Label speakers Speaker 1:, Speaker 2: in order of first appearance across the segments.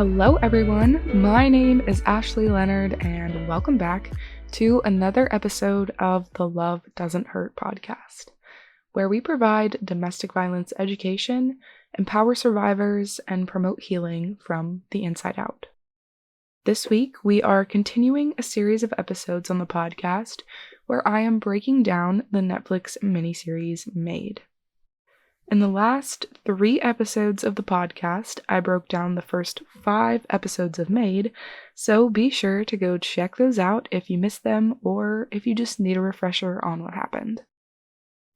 Speaker 1: Hello everyone, my name is Ashley Leonard and welcome back to another episode of the Love Doesn't Hurt podcast, where we provide domestic violence education, empower survivors, and promote healing from the inside out. This week, we are continuing a series of episodes on the podcast where I am breaking down the Netflix miniseries Maid. In the last 3 episodes of the podcast, I broke down the first 5 episodes of Maid, so be sure to go check those out if you missed them or if you just need a refresher on what happened.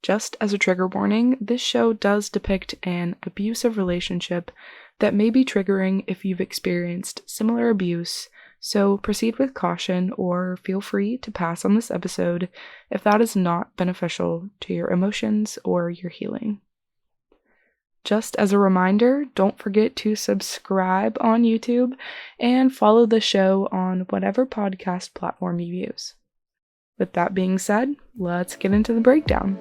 Speaker 1: Just as a trigger warning, this show does depict an abusive relationship that may be triggering if you've experienced similar abuse, so proceed with caution or feel free to pass on this episode if that is not beneficial to your emotions or your healing. Just as a reminder, don't forget to subscribe on YouTube and follow the show on whatever podcast platform you use. With that being said, let's get into the breakdown.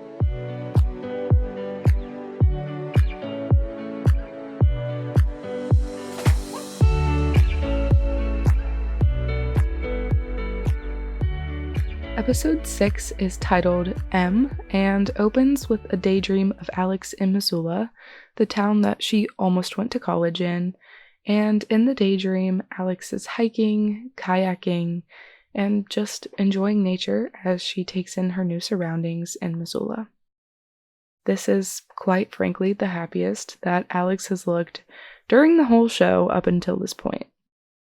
Speaker 1: Episode 6 is titled M and opens with a daydream of Alex in Missoula, the town that she almost went to college in, and in the daydream, Alex is hiking, kayaking, and just enjoying nature as she takes in her new surroundings in Missoula. This is, quite frankly, the happiest that Alex has looked during the whole show up until this point.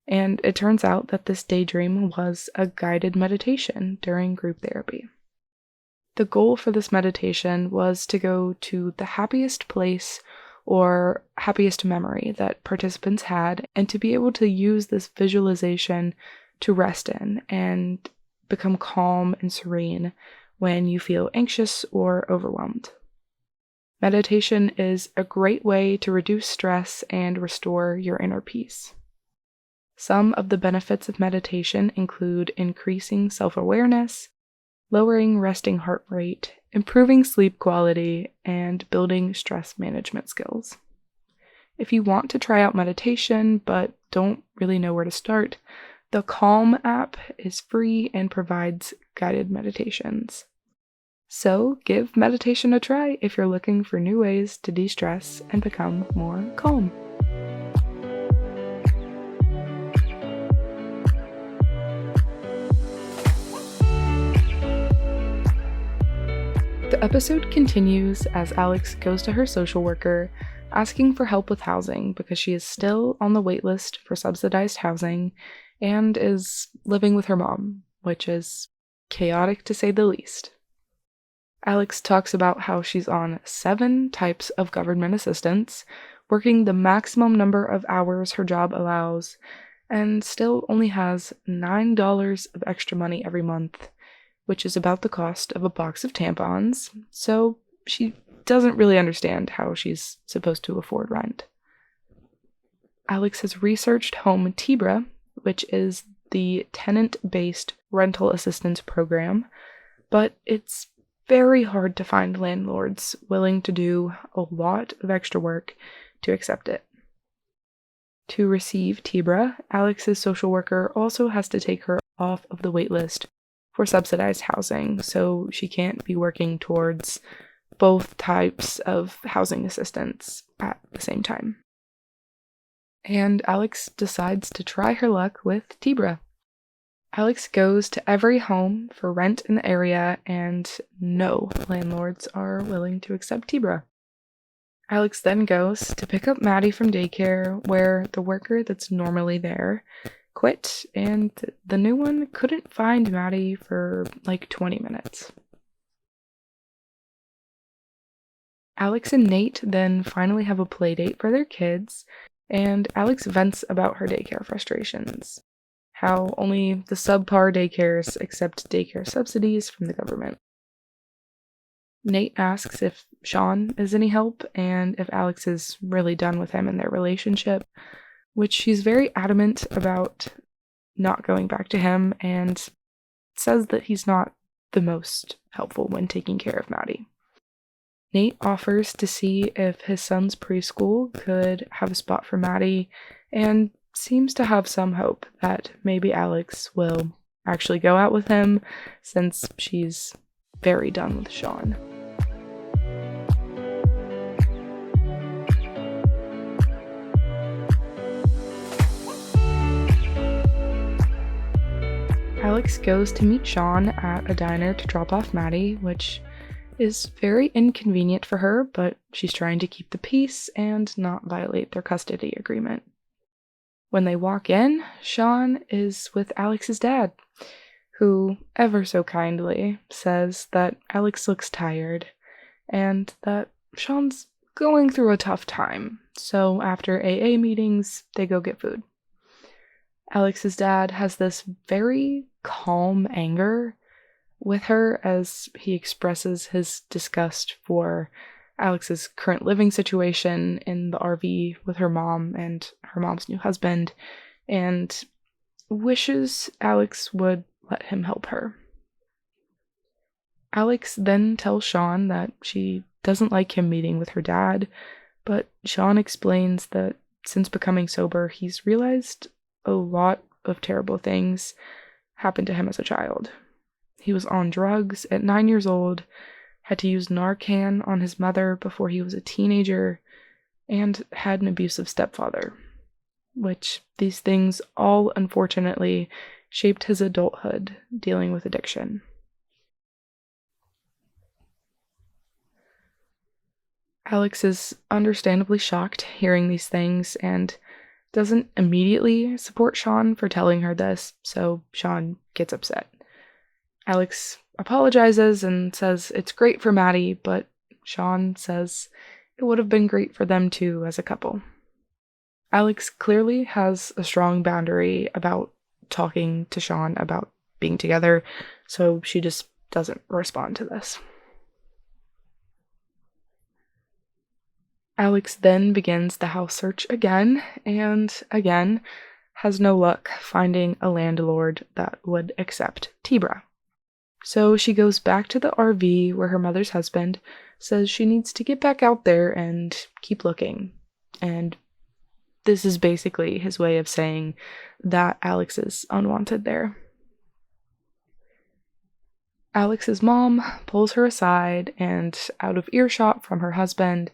Speaker 1: And it turns out that this daydream was a guided meditation during group therapy. The goal for this meditation was to go to the happiest place or happiest memory that participants had and to be able to use this visualization to rest in and become calm and serene when you feel anxious or overwhelmed. Meditation is a great way to reduce stress and restore your inner peace. Some of the benefits of meditation include increasing self-awareness, lowering resting heart rate, improving sleep quality, and building stress management skills. If you want to try out meditation but don't really know where to start, the Calm app is free and provides guided meditations. So give meditation a try if you're looking for new ways to de-stress and become more calm. The episode continues as Alex goes to her social worker asking for help with housing because she is still on the wait list for subsidized housing and is living with her mom, which is chaotic to say the least. Alex talks about how she's on 7 types of government assistance, working the maximum number of hours her job allows, and still only has $9 of extra money every month, which is about the cost of a box of tampons, so she doesn't really understand how she's supposed to afford rent. Alex has researched Home Tibra, which is the tenant-based rental assistance program, but it's very hard to find landlords willing to do a lot of extra work to accept it. To receive Tibra, Alex's social worker also has to take her off of the wait list for subsidized housing, so she can't be working towards both types of housing assistance at the same time. And Alex decides to try her luck with Tibra. Alex goes to every home for rent in the area, and no landlords are willing to accept Tibra. Alex then goes to pick up Maddie from daycare, where the worker that's normally there quit, and the new one couldn't find Maddie for like 20 minutes. Alex and Nate then finally have a play date for their kids, and Alex vents about her daycare frustrations. How only the subpar daycares accept daycare subsidies from the government. Nate asks if Sean is any help and if Alex is really done with him and their relationship, which she's very adamant about not going back to him and says that he's not the most helpful when taking care of Maddie. Nate offers to see if his son's preschool could have a spot for Maddie and seems to have some hope that maybe Alex will actually go out with him since she's very done with Sean. Alex goes to meet Sean at a diner to drop off Maddie, which is very inconvenient for her, but she's trying to keep the peace and not violate their custody agreement. When they walk in, Sean is with Alex's dad, who ever so kindly says that Alex looks tired and that Sean's going through a tough time, so after AA meetings, they go get food. Alex's dad has this very calm anger with her as he expresses his disgust for Alex's current living situation in the RV with her mom and her mom's new husband, and wishes Alex would let him help her. Alex then tells Sean that she doesn't like him meeting with her dad, but Sean explains that since becoming sober, he's realized a lot of terrible things happened to him as a child. He was on drugs at 9 years old, had to use Narcan on his mother before he was a teenager, and had an abusive stepfather, which these things all unfortunately shaped his adulthood dealing with addiction. Alex is understandably shocked hearing these things and doesn't immediately support Sean for telling her this, so Sean gets upset. Alex apologizes and says it's great for Maddie, but Sean says it would have been great for them too as a couple. Alex clearly has a strong boundary about talking to Sean about being together, so she just doesn't respond to this. Alex then begins the house search again, and again has no luck finding a landlord that would accept Tibra. So she goes back to the RV where her mother's husband says she needs to get back out there and keep looking. And this is basically his way of saying that Alex is unwanted there. Alex's mom pulls her aside and, out of earshot from her husband,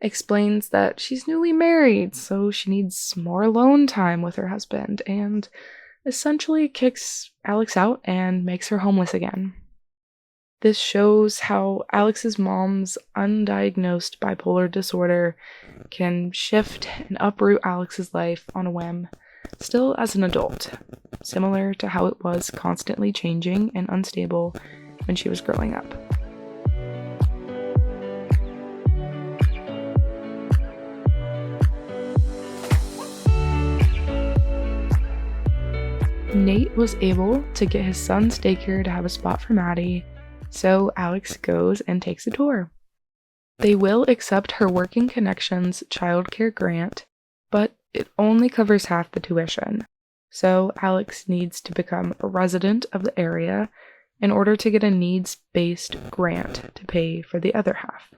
Speaker 1: explains that she's newly married, so she needs more alone time with her husband, and essentially kicks Alex out and makes her homeless again. This shows how Alex's mom's undiagnosed bipolar disorder can shift and uproot Alex's life on a whim, still as an adult, similar to how it was constantly changing and unstable when she was growing up. Nate was able to get his son's daycare to have a spot for Maddie, so Alex goes and takes a tour. They will accept her Working Connections childcare grant, but it only covers half the tuition, so Alex needs to become a resident of the area in order to get a needs-based grant to pay for the other half.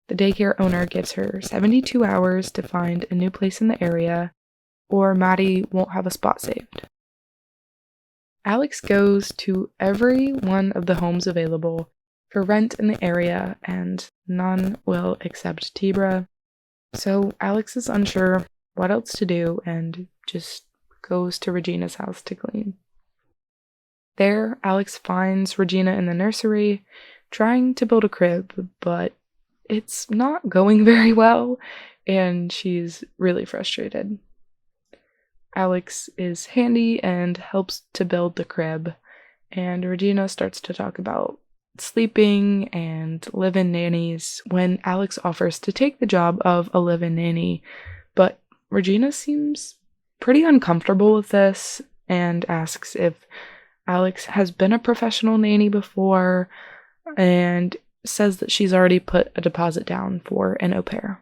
Speaker 1: The daycare owner gives her 72 hours to find a new place in the area, or Maddie won't have a spot saved. Alex goes to every one of the homes available for rent in the area, and none will accept Tibra, so Alex is unsure what else to do and just goes to Regina's house to clean. There, Alex finds Regina in the nursery, trying to build a crib, but it's not going very well, and she's really frustrated. Alex is handy and helps to build the crib, and Regina starts to talk about sleeping and live-in nannies when Alex offers to take the job of a live-in nanny, but Regina seems pretty uncomfortable with this and asks if Alex has been a professional nanny before and says that she's already put a deposit down for an au pair.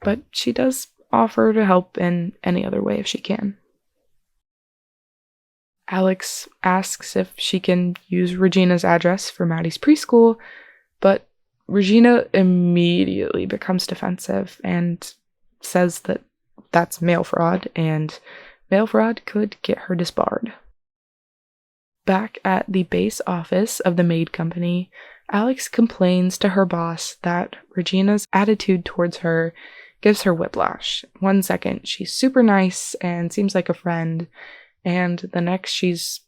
Speaker 1: But she does offer to help in any other way if she can. Alex asks if she can use Regina's address for Maddie's preschool, but Regina immediately becomes defensive and says that that's mail fraud, and mail fraud could get her disbarred. Back at the base office of the Maid company, Alex complains to her boss that Regina's attitude towards her gives her whiplash. 1 second, she's super nice and seems like a friend, and the next, she's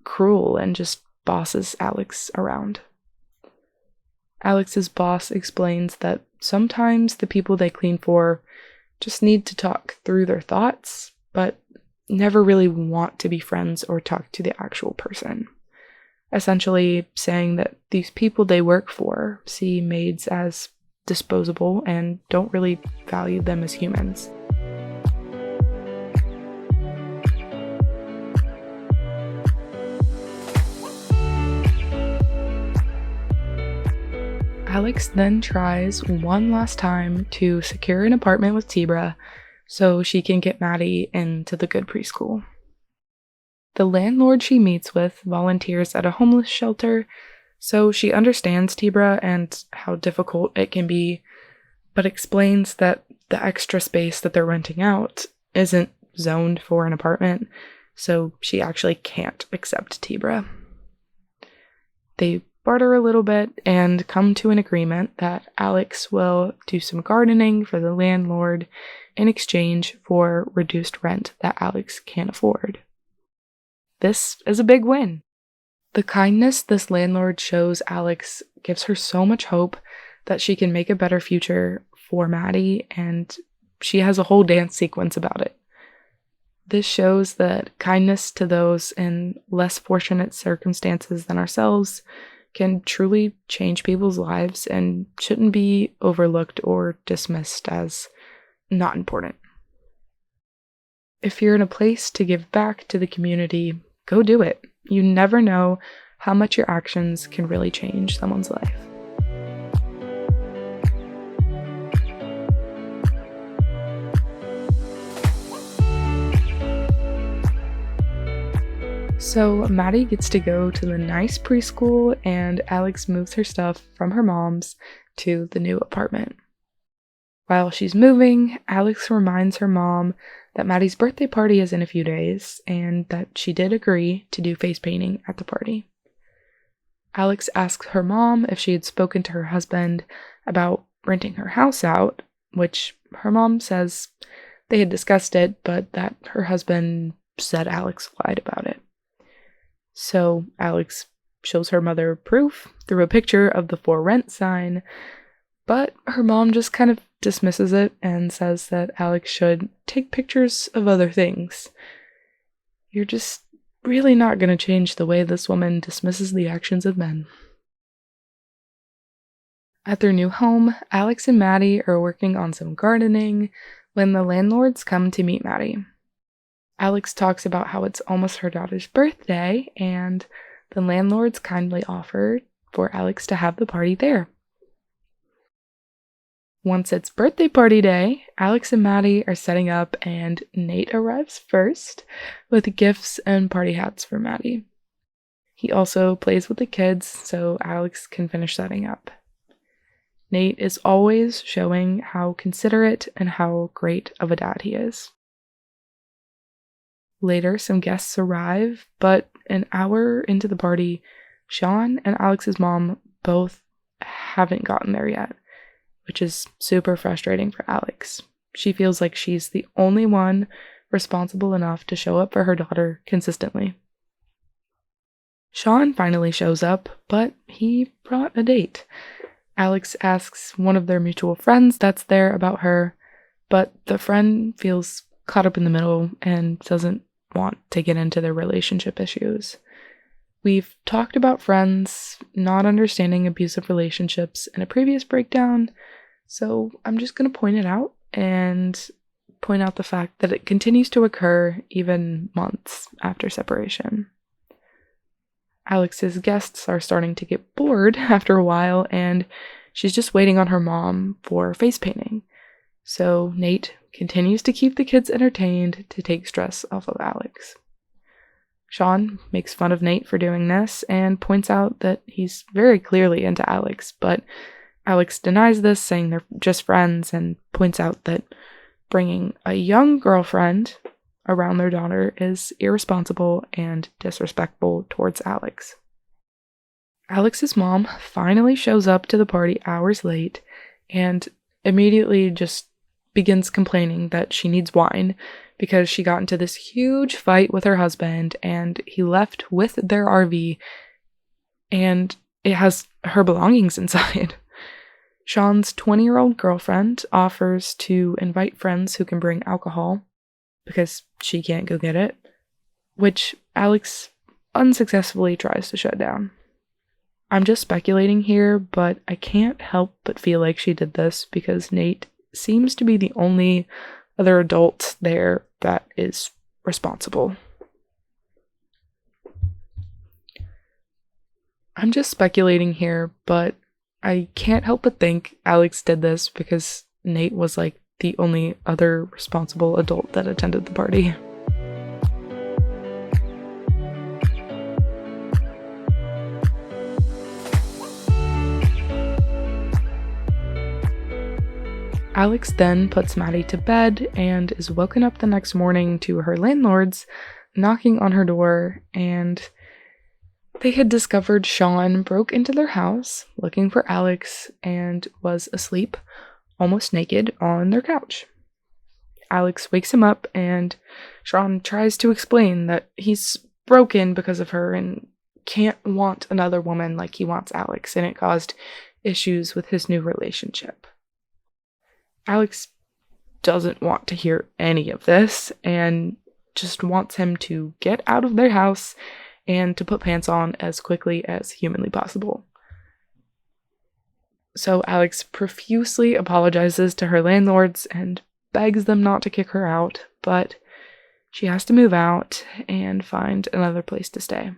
Speaker 1: cruel and just bosses Alex around. Alex's boss explains that sometimes the people they clean for just need to talk through their thoughts, but never really want to be friends or talk to the actual person. Essentially saying that these people they work for see maids as disposable and don't really value them as humans. Alex then tries one last time to secure an apartment with Tibra so she can get Maddie into the good preschool. The landlord she meets with volunteers at a homeless shelter, so she understands Tibra and how difficult it can be, but explains that the extra space that they're renting out isn't zoned for an apartment, so she actually can't accept Tibra. They barter a little bit and come to an agreement that Alex will do some gardening for the landlord in exchange for reduced rent that Alex can't afford. This is a big win. The kindness this landlord shows Alex gives her so much hope that she can make a better future for Maddie, and she has a whole dance sequence about it. This shows that kindness to those in less fortunate circumstances than ourselves can truly change people's lives and shouldn't be overlooked or dismissed as not important. If you're in a place to give back to the community, go do it. You never know how much your actions can really change someone's life. So Maddie gets to go to the nice preschool, and Alex moves her stuff from her mom's to the new apartment. While she's moving, Alex reminds her mom that Maddie's birthday party is in a few days, and that she did agree to do face painting at the party. Alex asks her mom if she had spoken to her husband about renting her house out, which her mom says they had discussed it, but that her husband said Alex lied about it. So Alex shows her mother proof through a picture of the for rent sign, but her mom just kind of dismisses it and says that Alex should take pictures of other things. You're just really not going to change the way this woman dismisses the actions of men. At their new home, Alex and Maddie are working on some gardening when the landlords come to meet Maddie. Alex talks about how it's almost her daughter's birthday, and the landlords kindly offer for Alex to have the party there. Once it's birthday party day, Alex and Maddie are setting up, and Nate arrives first with gifts and party hats for Maddie. He also plays with the kids, so Alex can finish setting up. Nate is always showing how considerate and how great of a dad he is. Later, some guests arrive, but an hour into the party, Sean and Alex's mom both haven't gotten there yet, which is super frustrating for Alex. She feels like she's the only one responsible enough to show up for her daughter consistently. Sean finally shows up, but he brought a date. Alex asks one of their mutual friends that's there about her, but the friend feels caught up in the middle and doesn't want to get into their relationship issues. We've talked about friends not understanding abusive relationships in a previous breakdown, so I'm just going to point it out and point out the fact that it continues to occur even months after separation. Alex's guests are starting to get bored after a while, and she's just waiting on her mom for face painting. So Nate continues to keep the kids entertained to take stress off of Alex. Sean makes fun of Nate for doing this and points out that he's very clearly into Alex, but Alex denies this, saying they're just friends, and points out that bringing a young girlfriend around their daughter is irresponsible and disrespectful towards Alex. Alex's mom finally shows up to the party hours late and immediately just begins complaining that she needs wine because she got into this huge fight with her husband and he left with their RV and it has her belongings inside. Sean's 20-year-old girlfriend offers to invite friends who can bring alcohol because she can't go get it, which Alex unsuccessfully tries to shut down. I'm just speculating here, but I can't help but feel like she did this because Nate seems to be the only other adult there that is responsible. I'm just speculating here, but I can't help but think Alex did this because Nate was like the only other responsible adult that attended the party. Alex then puts Maddie to bed and is woken up the next morning to her landlords knocking on her door, and they had discovered Sean broke into their house looking for Alex and was asleep, almost naked, on their couch. Alex wakes him up and Sean tries to explain that he's broken because of her and can't want another woman like he wants Alex, and it caused issues with his new relationship. Alex doesn't want to hear any of this and just wants him to get out of their house and to put pants on as quickly as humanly possible. So Alex profusely apologizes to her landlords and begs them not to kick her out, but she has to move out and find another place to stay.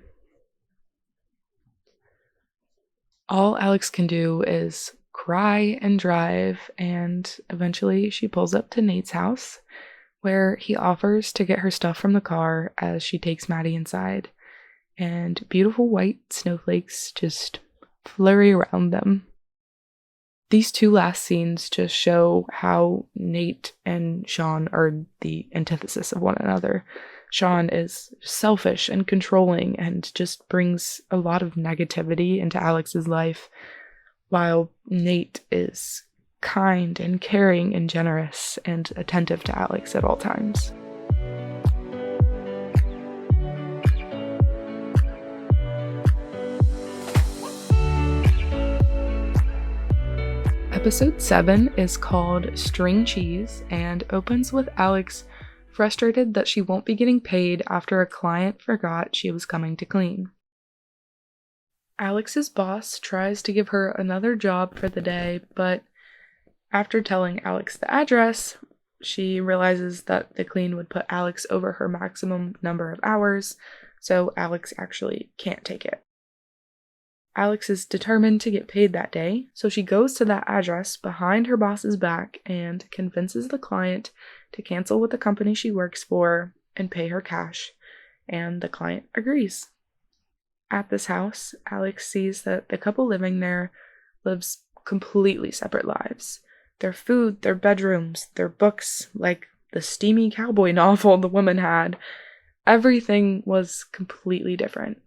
Speaker 1: All Alex can do is cry and drive, and eventually she pulls up to Nate's house, where he offers to get her stuff from the car as she takes Maddie inside, and beautiful white snowflakes just flurry around them. These two last scenes just show how Nate and Sean are the antithesis of one another. Sean is selfish and controlling and just brings a lot of negativity into Alex's life, while Nate is kind and caring and generous and attentive to Alex at all times. Episode 7 is called String Cheese and opens with Alex frustrated that she won't be getting paid after a client forgot she was coming to clean. Alex's boss tries to give her another job for the day, but after telling Alex the address, she realizes that the clean would put Alex over her maximum number of hours, so Alex actually can't take it. Alex is determined to get paid that day, so she goes to that address behind her boss's back and convinces the client to cancel with the company she works for and pay her cash, and the client agrees. At this house, Alex sees that the couple living there lives completely separate lives. Their food, their bedrooms, their books, like the steamy cowboy novel the woman had, everything was completely different.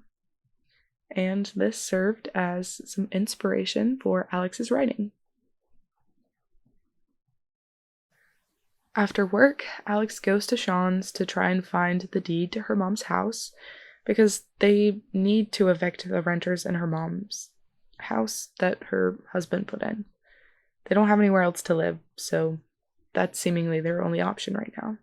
Speaker 1: And this served as some inspiration for Alex's writing. After work, Alex goes to Sean's to try and find the deed to her mom's house because they need to evict the renters in her mom's house that her husband put in. They don't have anywhere else to live, so that's seemingly their only option right now.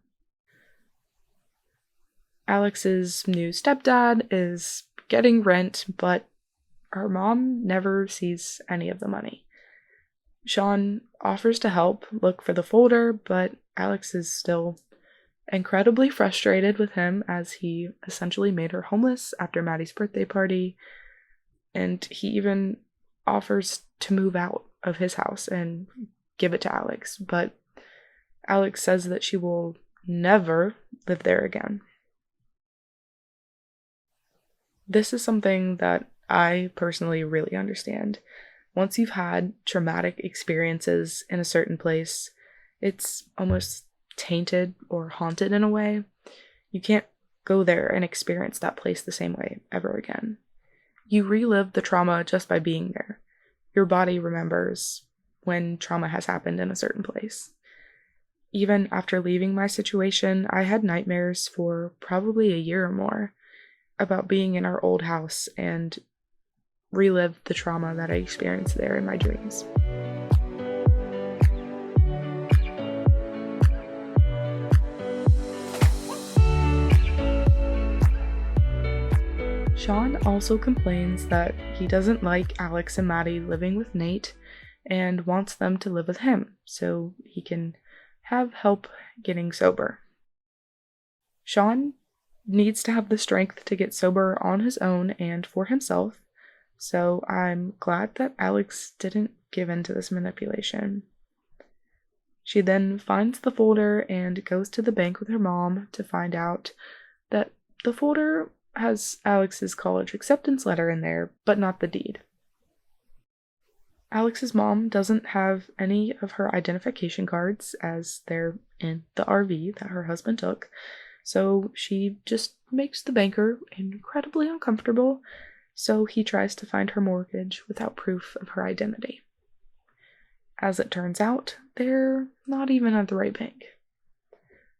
Speaker 1: Alex's new stepdad is getting rent, but her mom never sees any of the money. Sean offers to help look for the folder, but Alex is still incredibly frustrated with him as he essentially made her homeless after Maddie's birthday party, and he even offers to move out of his house and give it to Alex, but Alex says that she will never live there again. This is something that I personally really understand. Once you've had traumatic experiences in a certain place, it's almost tainted or haunted in a way. You can't go there and experience that place the same way ever again. You relive the trauma just by being there. Your body remembers when trauma has happened in a certain place. Even after leaving my situation, I had nightmares for probably a year or more about being in our old house and relived the trauma that I experienced there in my dreams. Sean also complains that he doesn't like Alex and Maddie living with Nate and wants them to live with him so he can have help getting sober. Sean needs to have the strength to get sober on his own and for himself, so I'm glad that Alex didn't give in to this manipulation. She then finds the folder and goes to the bank with her mom to find out that the folder has Alex's college acceptance letter in there, but not the deed. Alex's mom doesn't have any of her identification cards as they're in the RV that her husband took, so she just makes the banker incredibly uncomfortable, so he tries to find her mortgage without proof of her identity. As it turns out, they're not even at the right bank.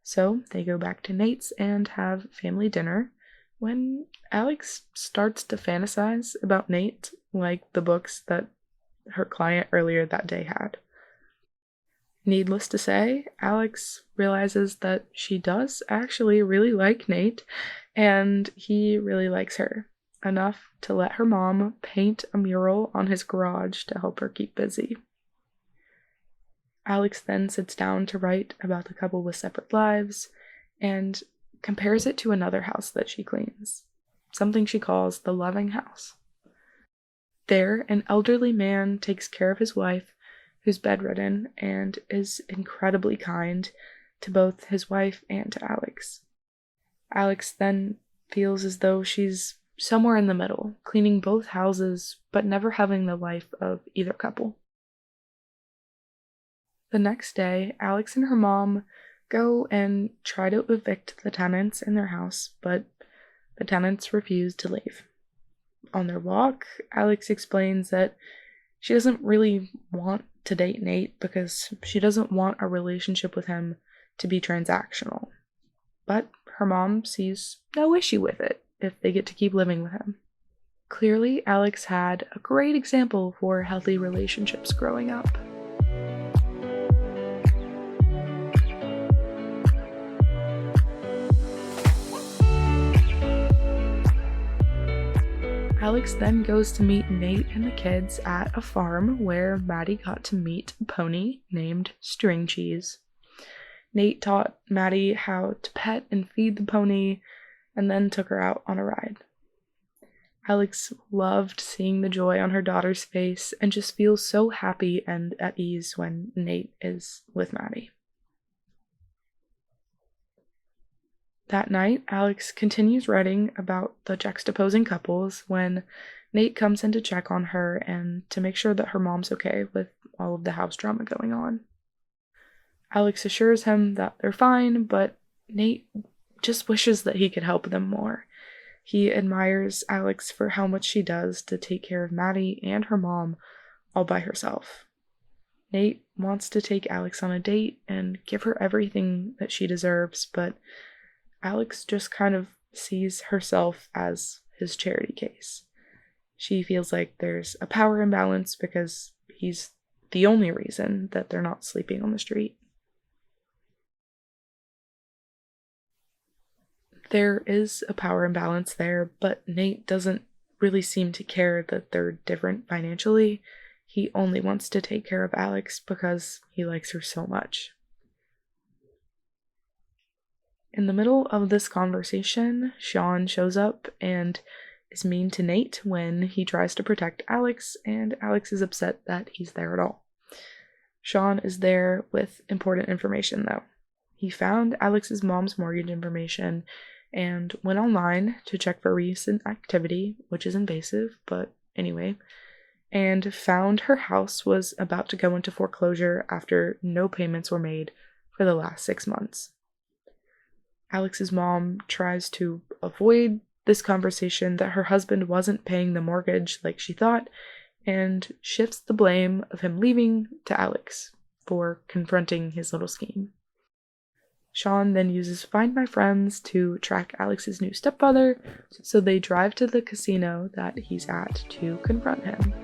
Speaker 1: So they go back to Nate's and have family dinner, when Alex starts to fantasize about Nate like the books that her client earlier that day had. Needless to say, Alex realizes that she does actually really like Nate, and he really likes her, enough to let her mom paint a mural on his garage to help her keep busy. Alex then sits down to write about the couple with separate lives, and compares it to another house that she cleans, something she calls the loving house. There, an elderly man takes care of his wife, who's bedridden, and is incredibly kind to both his wife and to Alex. Alex then feels as though she's somewhere in the middle, cleaning both houses, but never having the life of either couple. The next day, Alex and her mom go and try to evict the tenants in their house, but the tenants refuse to leave. On their walk, Alex explains that she doesn't really want to date Nate because she doesn't want a relationship with him to be transactional. But her mom sees no issue with it if they get to keep living with him. Clearly, Alex had a great example for healthy relationships growing up. Alex then goes to meet Nate and the kids at a farm where Maddie got to meet a pony named String Cheese. Nate taught Maddie how to pet and feed the pony, and then took her out on a ride. Alex loved seeing the joy on her daughter's face and just feels so happy and at ease when Nate is with Maddie. That night, Alex continues writing about the juxtaposing couples when Nate comes in to check on her and to make sure that her mom's okay with all of the house drama going on. Alex assures him that they're fine, but Nate just wishes that he could help them more. He admires Alex for how much she does to take care of Maddie and her mom all by herself. Nate wants to take Alex on a date and give her everything that she deserves, but Alex just kind of sees herself as his charity case. She feels like there's a power imbalance because he's the only reason that they're not sleeping on the street. There is a power imbalance there, but Nate doesn't really seem to care that they're different financially. He only wants to take care of Alex because he likes her so much. In the middle of this conversation, Sean shows up and is mean to Nate when he tries to protect Alex, and Alex is upset that he's there at all. Sean is there with important information, though. He found Alex's mom's mortgage information and went online to check for recent activity, which is invasive, but anyway, and found her house was about to go into foreclosure after no payments were made for the last 6 months. Alex's mom tries to avoid this conversation that her husband wasn't paying the mortgage like she thought, and shifts the blame of him leaving to Alex for confronting his little scheme. Sean then uses Find My Friends to track Alex's new stepfather, so they drive to the casino that he's at to confront him.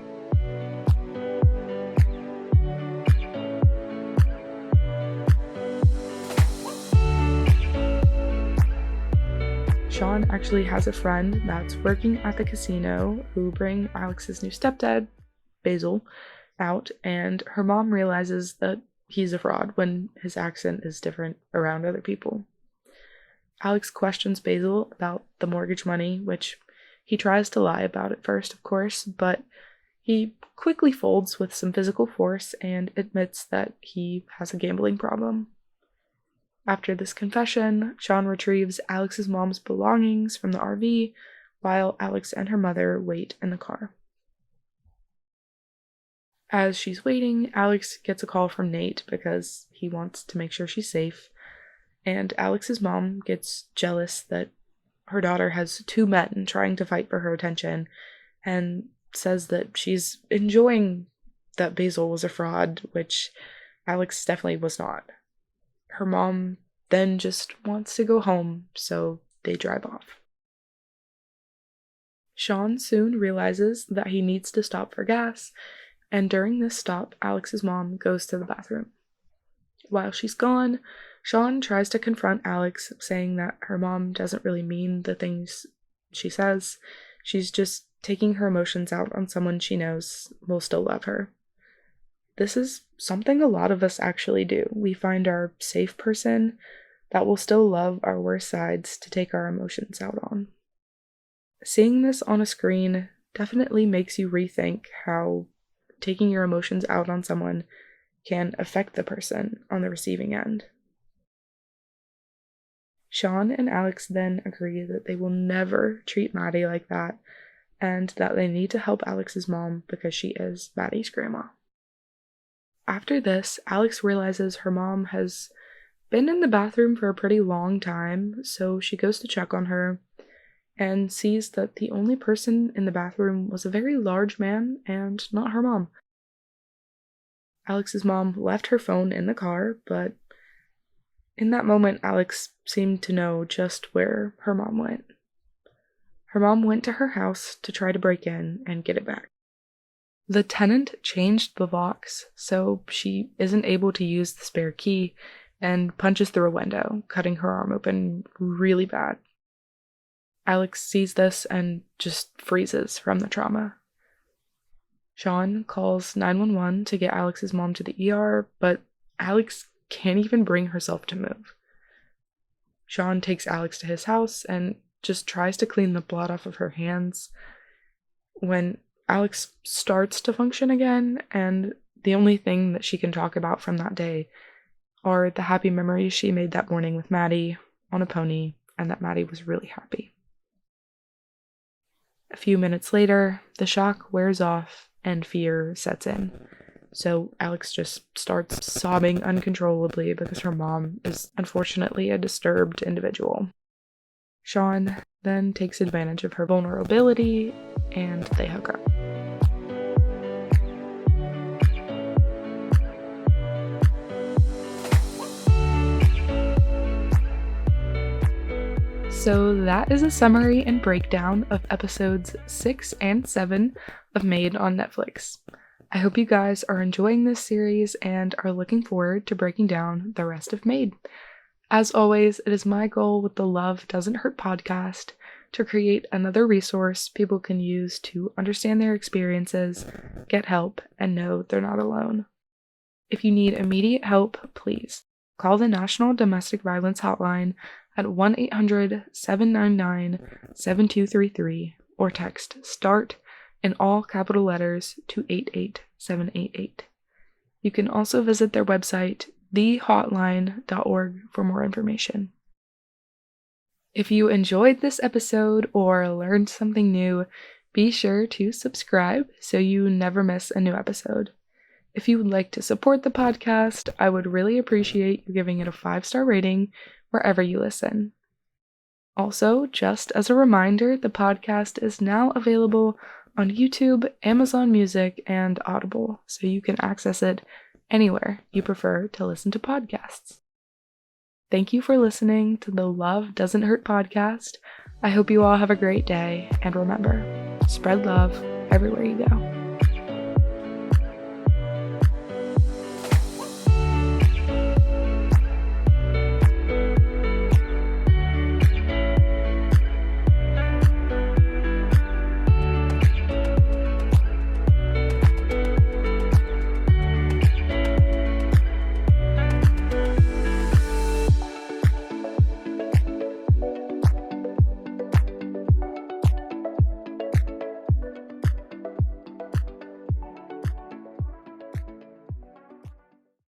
Speaker 1: Sean actually has a friend that's working at the casino who bring Alex's new stepdad, Basil, out, and her mom realizes that he's a fraud when his accent is different around other people. Alex questions Basil about the mortgage money, which he tries to lie about at first, of course, but he quickly folds with some physical force and admits that he has a gambling problem. After this confession, Sean retrieves Alex's mom's belongings from the RV while Alex and her mother wait in the car. As she's waiting, Alex gets a call from Nate because he wants to make sure she's safe, and Alex's mom gets jealous that her daughter has 2 men trying to fight for her attention and says that she's enjoying that Basil was a fraud, which Alex definitely was not. Her mom then just wants to go home, so they drive off. Sean soon realizes that he needs to stop for gas, and during this stop, Alex's mom goes to the bathroom. While she's gone, Sean tries to confront Alex, saying that her mom doesn't really mean the things she says. She's just taking her emotions out on someone she knows will still love her. This is something a lot of us actually do. We find our safe person that will still love our worst sides to take our emotions out on. Seeing this on a screen definitely makes you rethink how taking your emotions out on someone can affect the person on the receiving end. Sean and Alex then agree that they will never treat Maddie like that, and that they need to help Alex's mom because she is Maddie's grandma. After this, Alex realizes her mom has been in the bathroom for a pretty long time, so she goes to check on her and sees that the only person in the bathroom was a very large man and not her mom. Alex's mom left her phone in the car, but in that moment, Alex seemed to know just where her mom went. Her mom went to her house to try to break in and get it back. The tenant changed the locks, so she isn't able to use the spare key and punches through a window, cutting her arm open really bad. Alex sees this and just freezes from the trauma. Sean calls 911 to get Alex's mom to the ER, but Alex can't even bring herself to move. Sean takes Alex to his house and just tries to clean the blood off of her hands. When Alex starts to function again, and the only thing that she can talk about from that day are the happy memories she made that morning with Maddie on a pony, and that Maddie was really happy. A few minutes later, the shock wears off and fear sets in. So Alex just starts sobbing uncontrollably because her mom is unfortunately a disturbed individual. Sean then takes advantage of her vulnerability and they hook up. So that is a summary and breakdown of episodes 6 and 7 of Maid on Netflix. I hope you guys are enjoying this series and are looking forward to breaking down the rest of Maid. As always, it is my goal with the Love Doesn't Hurt podcast to create another resource people can use to understand their experiences, get help, and know they're not alone. If you need immediate help, please call the National Domestic Violence Hotline at 1-800-799-7233 or text START in all capital letters to 88788. You can also visit their website, thehotline.org, for more information. If you enjoyed this episode or learned something new, be sure to subscribe so you never miss a new episode. If you would like to support the podcast, I would really appreciate you giving it a 5-star rating wherever you listen. Also, just as a reminder, the podcast is now available on YouTube, Amazon Music, and Audible, so you can access it anywhere you prefer to listen to podcasts. Thank you for listening to the Love Doesn't Hurt podcast. I hope you all have a great day, and remember, spread love everywhere you go.